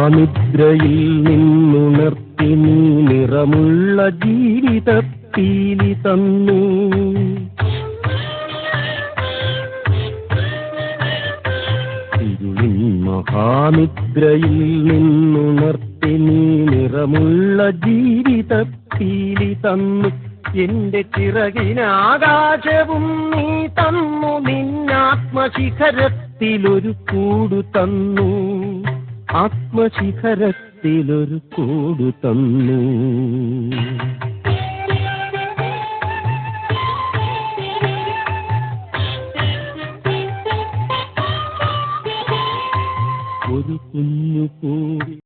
മഹാനിദ്രയിൽ നിന്നുണർത്തി നീ നിറമുള്ള ജീവിതപ്പീലി തന്നു. ഇരുളിൻ മഹാനിദ്രയിൽ നിന്നുണർത്തി നീ നിറമുള്ള ജീവിതപ്പീലി തന്നു. എന്റെ ചിറകിനാകാശവും നീ തന്നു. നിന്നാത്മശിഖരത്തിലൊരു കൂടു തന്നു. ആത്മശിഖരത്തിലൊരു കൂടു തന്നു. ഒരു കുഞ്ഞു കൂടി